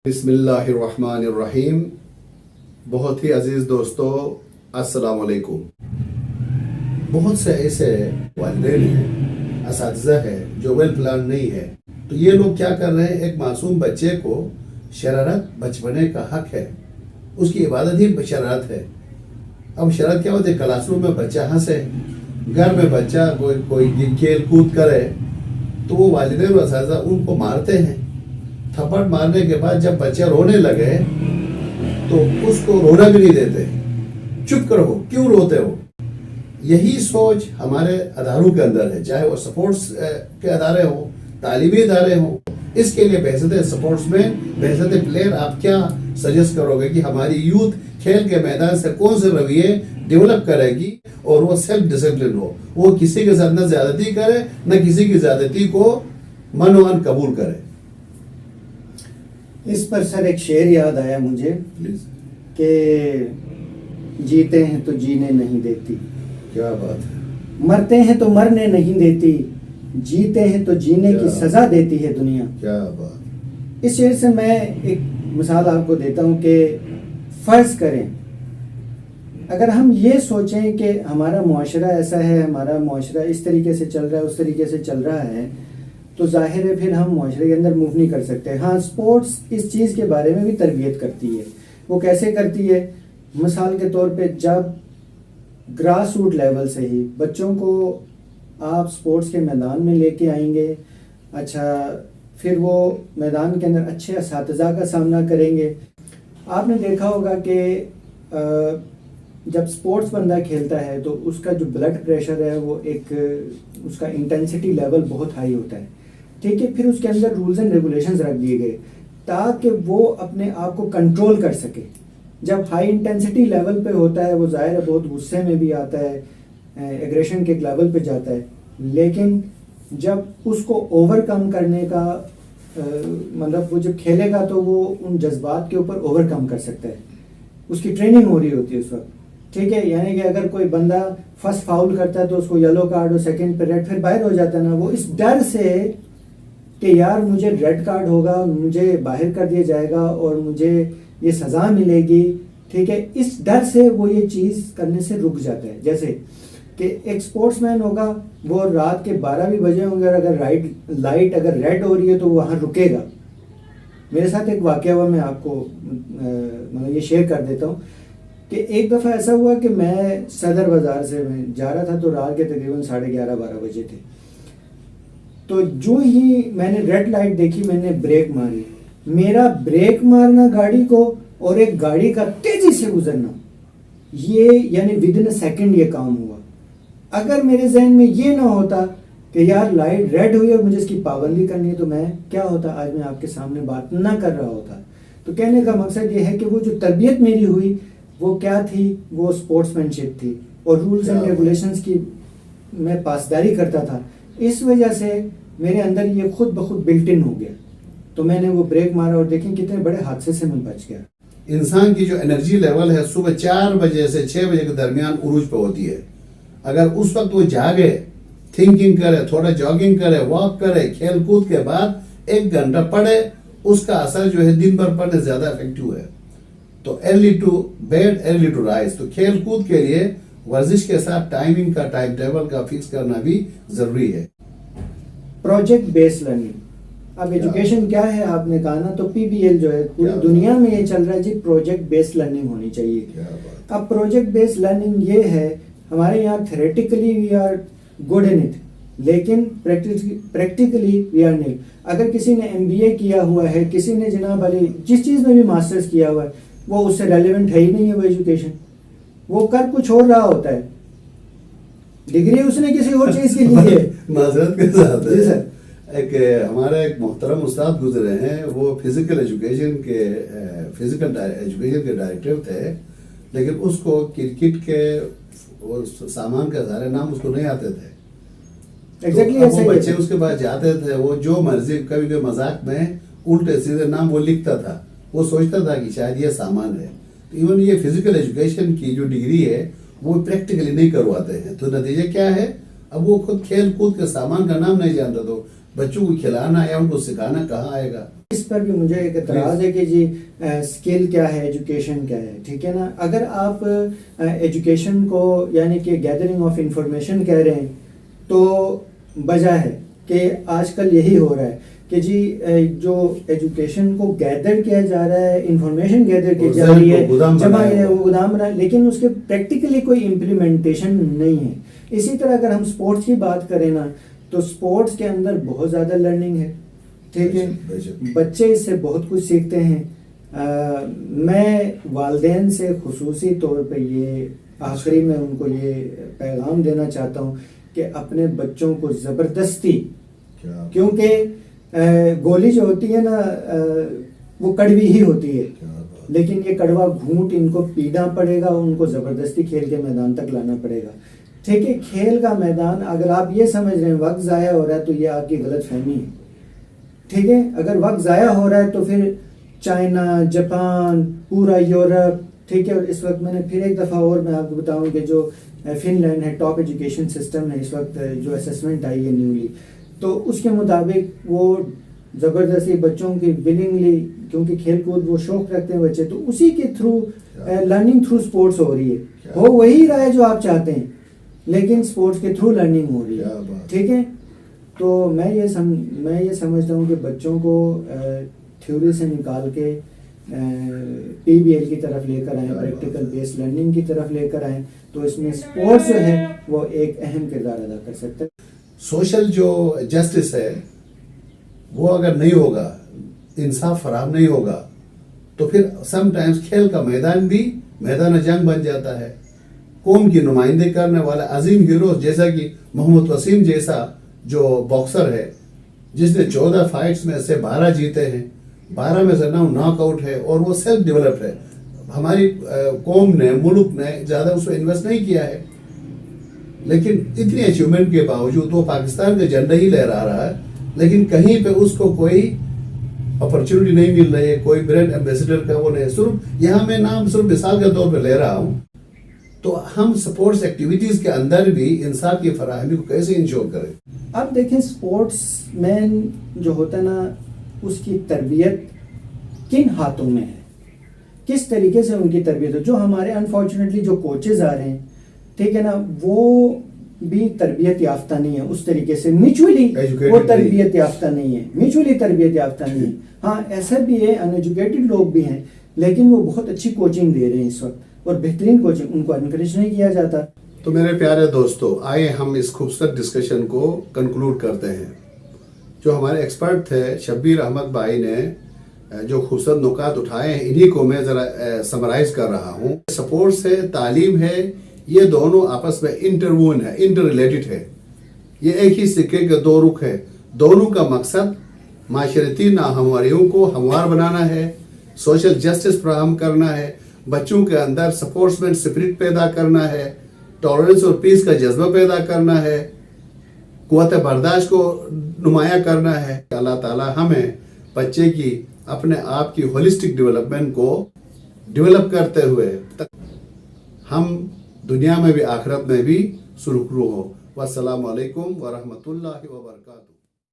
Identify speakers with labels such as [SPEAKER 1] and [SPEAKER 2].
[SPEAKER 1] بسم اللہ الرحمن الرحیم. بہت ہی عزیز دوستو، السلام علیکم. بہت سے ایسے والدین ہیں، اساتذہ ہیں جو ویل پلان نہیں ہے. تو یہ لوگ کیا کر رہے ہیں، ایک معصوم بچے کو شرارت بچپنے کا حق ہے، اس کی عبادت ہی شرارت ہے. اب شرارت کیا ہوتی ہے؟ کلاس روم میں بچہ ہنسے، گھر میں بچہ کوئی کھیل کود کرے تو وہ والدین و اساتذہ ان کو مارتے ہیں. تھپڑ مارنے کے بعد جب بچے رونے لگے تو اس کو رونا بھی نہیں دیتے. چپ کرو، کیوں روتے ہو؟ یہی سوچ ہمارے اداروں کے اندر ہے، چاہے وہ سپورٹس کے ادارے ہوں، تعلیمی ادارے ہوں. اس کے لیے بحیثیت سپورٹس میں بحیثیت پلیئر آپ کیا سجیسٹ کرو گے کہ ہماری یوتھ کھیل کے میدان سے کون سے رویے ڈیولپ کرے گی اور وہ سیلف ڈسپلن ہو، وہ کسی کے ساتھ نہ زیادتی کرے نہ کسی کی زیادتی کو منوان قبول کرے.
[SPEAKER 2] اس پر سر ایک شعر یاد آیا مجھے کہ جیتے ہیں تو جینے نہیں دیتی.
[SPEAKER 1] کیا بات ہے.
[SPEAKER 2] مرتے ہیں تو مرنے نہیں دیتی، جیتے ہیں تو جینے کی سزا دیتی ہے دنیا.
[SPEAKER 1] کیا بات.
[SPEAKER 2] اس شعر سے میں ایک مثال آپ کو دیتا ہوں کہ فرض کریں اگر ہم یہ سوچیں کہ ہمارا معاشرہ ایسا ہے، ہمارا معاشرہ اس طریقے سے چل رہا ہے، اس طریقے سے چل رہا ہے، تو ظاہر ہے پھر ہم معاشرے کے اندر موو نہیں کر سکتے. ہاں، سپورٹس اس چیز کے بارے میں بھی تربیت کرتی ہے. وہ کیسے کرتی ہے؟ مثال کے طور پہ جب گراس روٹ لیول سے ہی بچوں کو آپ سپورٹس کے میدان میں لے کے آئیں گے، اچھا پھر وہ میدان کے اندر اچھے اساتذہ کا سامنا کریں گے. آپ نے دیکھا ہوگا کہ جب سپورٹس بندہ کھیلتا ہے تو اس کا جو بلڈ پریشر ہے وہ ایک اس کا انٹینسٹی لیول بہت ہائی ہوتا ہے. ٹھیک ہے، پھر اس کے اندر رولز اینڈ ریگولیشنز رکھ دیے گئے تاکہ وہ اپنے آپ کو کنٹرول کر سکے. جب ہائی انٹینسٹی لیول پہ ہوتا ہے وہ ظاہر ہے بہت غصے میں بھی آتا ہے، ایگریشن کے ایک لیول پہ جاتا ہے، لیکن جب اس کو اوور کم کرنے کا مطلب وہ جب کھیلے گا تو وہ ان جذبات کے اوپر اوور کم کر سکتا ہے. اس کی ٹریننگ ہو رہی ہوتی ہے اس وقت. ٹھیک ہے، یعنی کہ اگر کوئی بندہ فرسٹ فاؤل کرتا ہے تو اس کو یلو کارڈ اور سیکنڈ پہ ریڈ، پھر باہر ہو جاتا ہے نا، وہ اس ڈر سے کہ یار مجھے ریڈ کارڈ ہوگا، مجھے باہر کر دیا جائے گا اور مجھے یہ سزا ملے گی. ٹھیک ہے، اس ڈر سے وہ یہ چیز کرنے سے رک جاتا ہے. جیسے کہ ایک سپورٹس مین ہوگا، وہ رات کے 12 بھی بجے ہوں گے اور اگر لائٹ اگر ریڈ ہو رہی ہے تو وہ وہاں رکے گا. میرے ساتھ ایک واقعہ ہوا، میں آپ کو مطلب یہ شیئر کر دیتا ہوں کہ ایک دفعہ ایسا ہوا کہ میں صدر بازار سے میں جا رہا تھا تو رات کے تقریباً 11:30-12 بجے تھے. تو جو ہی میں نے ریڈ لائٹ دیکھی میں نے بریک ماری. میرا بریک مارنا گاڑی کو اور ایک گاڑی کا تیزی سے گزرنا، یہ یعنی ودن اے سیکنڈ یہ کام ہوا. اگر میرے ذہن میں یہ نہ ہوتا کہ یار لائٹ ریڈ ہوئی اور مجھے اس کی پابندی کرنی ہے تو میں کیا ہوتا، آج میں آپ کے سامنے بات نہ کر رہا ہوتا. تو کہنے کا مقصد یہ ہے کہ وہ جو تربیت میری ہوئی وہ کیا تھی، وہ سپورٹس مین شپ تھی اور رولز اینڈ ریگولیشنز کی میں پاسداری کرتا تھا. اس وجہ سے میرے اندر یہ خود بخود بلٹ ان ہو گیا. تو میں نے وہ بریک مارا اور دیکھیں کتنے بڑے حادثے سے میں بچ گیا.
[SPEAKER 1] انسان کی جو انرجی لیول ہے صبح 4 بجے سے 6 بجے کے درمیان عروج پہ ہوتی ہے. اگر اس وقت وہ جاگے، تھنکنگ کرے، تھوڑا جاگنگ کرے، واک کرے، کھیل کود کے بعد 1 گھنٹہ پڑھے، اس کا اثر جو ہے دن بھر پڑھنے زیادہ افیکٹو ہے. تو early to bed early to rise. تو کھیل کود کے لیے ورزش کے ساتھ ٹائمنگ کا، ٹائم ٹیبل کا فکس کرنا بھی ضروری ہے.
[SPEAKER 2] Project base learning. اب ایجوکیشن کیا ہے آپ نے کہا نا، تو پی بی ایل جو ہے پوری دنیا میں یہ چل رہا ہے جی، پروجیکٹ بیس لرننگ ہونی چاہیے. اب پروجیکٹ بیس لرننگ یہ ہے، ہمارے یہاں theoretically we are good in it لیکن پریکٹیکلی وی آر نیل. اگر کسی نے MBA کیا ہوا ہے، کسی نے جناب علی جس چیز میں بھی ماسٹرز کیا ہوا ہے، وہ اس سے ریلیونٹ ہے ہی نہیں ہے وہ ایجوکیشن. وہ کر کچھ اور رہا ہوتا ہے، ڈگری اس نے کسی اور چیز کے لیے.
[SPEAKER 1] معذرت کے ساتھ
[SPEAKER 2] جی سر،
[SPEAKER 1] ہمارے ایک محترم استاد گزرے ہیں، وہ فزیکل ایجوکیشن کے ڈائریکٹر تھے، لیکن اس کو کرکٹ کے سامان کا سارے نام اس کو نہیں آتے تھے. وہ بچے اس کے پاس جاتے تھے، وہ جو مرضی کبھی کبھی مذاق میں الٹے سیدھے نام وہ لکھتا تھا، وہ سوچتا تھا کہ شاید یہ سامان ہے. ایون یہ فزیکل ایجوکیشن کی جو ڈگری ہے وہ پریکٹیکلی نہیں کرواتے ہیں. تو نتیجہ کیا ہے، اب وہ خود کھیل کود کے سامان کا نام نہیں جانتا. تو بچوں کو کھلانا یا ان کو سکھانا کہاں آئے گا؟
[SPEAKER 2] اس پر بھی مجھے ایک اعتراض ہے کہ جی اسکل کیا ہے، ایجوکیشن کیا ہے، ٹھیک ہے نا. اگر آپ ایجوکیشن کو یعنی کہ گیدرنگ آف انفارمیشن کہہ رہے ہیں تو بجا ہے کہ آج کل یہی ہو رہا ہے کہ جی جو ایجوکیشن کو گیدر کیا جا رہا ہے، انفارمیشن گیدر کی جا رہی ہے، جمع ہے وہ گودام بنا، لیکن اس کے پریکٹیکلی کوئی امپلیمنٹیشن نہیں ہے. اسی طرح اگر ہم سپورٹس کی بات کریں نا تو سپورٹس کے اندر بہت زیادہ لرننگ ہے، ٹھیک ہے، بچے اس سے بہت کچھ سیکھتے ہیں. میں والدین سے خصوصی طور پہ یہ آخری میں ان کو یہ پیغام دینا چاہتا ہوں کہ اپنے بچوں کو زبردستی، کیونکہ گولی جو ہوتی ہے نا وہ کڑوی ہی ہوتی ہے، لیکن یہ کڑوا گھونٹ ان کو پینا پڑے گا، ان کو زبردستی کھیل کے میدان تک لانا پڑے گا. ٹھیک ہے، کھیل کا میدان اگر آپ یہ سمجھ رہے ہیں وقت ضائع ہو رہا ہے تو یہ آپ کی غلط فہمی ہے. ٹھیک ہے، اگر وقت ضائع ہو رہا ہے تو پھر چائنا، جاپان، پورا یورپ، ٹھیک ہے، اور اس وقت میں نے پھر ایک دفعہ اور میں آپ کو بتاؤں کہ جو فن لینڈ ہے، ٹاپ ایجوکیشن سسٹم ہے اس وقت، جو اسسمنٹ آئی ہے نیولی، تو اس کے مطابق وہ زبردستی بچوں کی ولنگلی، کیونکہ کھیل کود وہ شوق رکھتے ہیں بچے، تو اسی کے تھرو لرننگ تھرو سپورٹس ہو رہی ہے. ہو وہی رہا ہے جو آپ چاہتے ہیں، لیکن سپورٹس کے تھرو لرننگ ہو رہی ہے. ٹھیک ہے، تو میں یہ سمجھتا ہوں کہ بچوں کو تھیوری سے نکال کے پی بی ایل کی طرف لے کر آئیں، پریکٹیکل بیس لرننگ کی طرف لے کر آئیں، تو اس میں سپورٹس جو ہے وہ ایک اہم کردار ادا کر سکتا ہے.
[SPEAKER 1] سوشل جو جسٹس ہے وہ اگر نہیں ہوگا، انصاف فراہم نہیں ہوگا، تو پھر سم ٹائمز کھیل کا میدان بھی میدان جنگ بن جاتا ہے. قوم کی نمائندگی کرنے والا عظیم ہیروز جیسا کہ محمد وسیم جیسا جو باکسر ہے، جس نے 14 فائٹس میں سے 12 جیتے ہیں، 12 میں سے 9 ناک آؤٹ ہے، اور وہ سیلف ڈیولپڈ ہے. ہماری قوم نے، ملک نے زیادہ اس کو انویسٹ نہیں کیا ہے، لیکن اتنی اچیومنٹ کے باوجود وہ پاکستان کا جھنڈا ہی لہرا رہا ہے، لیکن کہیں پہ اس کو کوئی اپرچونٹی نہیں مل رہی ہے، کوئی برانڈ ایمبیسڈر کا وہ نہیں. صرف یہاں میں نام صرف مثال کے طور پہ لے رہا ہوں. تو ہم سپورٹس ایکٹیویٹیز کے اندر بھی انصاف کی فراہمی کو کیسے انشور کریں؟
[SPEAKER 2] اب دیکھیں، سپورٹس مین جو ہوتا ہے نا، اس کی تربیت کن ہاتھوں میں ہے، کس طریقے سے ان کی تربیت ہو. جو ہمارے انفارچونیٹلی جو کوچز آ رہے ہیں، ٹھیک ہے نا، وہ بھی تربیت یافتہ نہیں ہے اس طریقے سے، میچولی وہ تربیت یافتہ نہیں ہے، میچولی تربیت یافتہ نہیں ہے. ہاں ایسا بھی ہے، ان ایجوکیٹڈ لوگ بھی ہیں، لیکن وہ بہت اچھی کوچنگ دے رہے ہیں اس وقت، اور بہترین کوچنگ، ان کو انکریج نہیں کیا جاتا.
[SPEAKER 1] تو میرے پیارے دوستو، آئے ہم اس خوبصورت ڈسکشن کو کنکلوڈ کرتے ہیں. جو ہمارے ایکسپرٹ تھے شبیر احمد بھائی نے جو خوبصورت نکات اٹھائے ہیں، انہی کو میں ذرا سمرائز کر رہا ہوں. سپورٹس ہے، تعلیم ہے، یہ دونوں آپس میں انٹرون ہے، انٹر ریلیٹڈ ہے. یہ ایک ہی سکے کے دو رخ ہے. دونوں کا مقصد معاشرتی ناہمواریوں کو ہموار بنانا ہے، سوشل جسٹس فراہم کرنا ہے، بچوں کے اندر سپورٹس مین اسپرٹ پیدا کرنا ہے، ٹالرنس اور پیس کا جذبہ پیدا کرنا ہے، قوت برداشت کو نمایاں کرنا ہے. اللہ تعالی ہمیں بچے کی اپنے آپ کی ہولسٹک ڈیولپمنٹ کو ڈیولپ کرتے ہوئے ہم دنیا میں بھی آخرت میں بھی سرخرو ہو. والسلام علیکم ورحمۃ اللہ وبرکاتہ.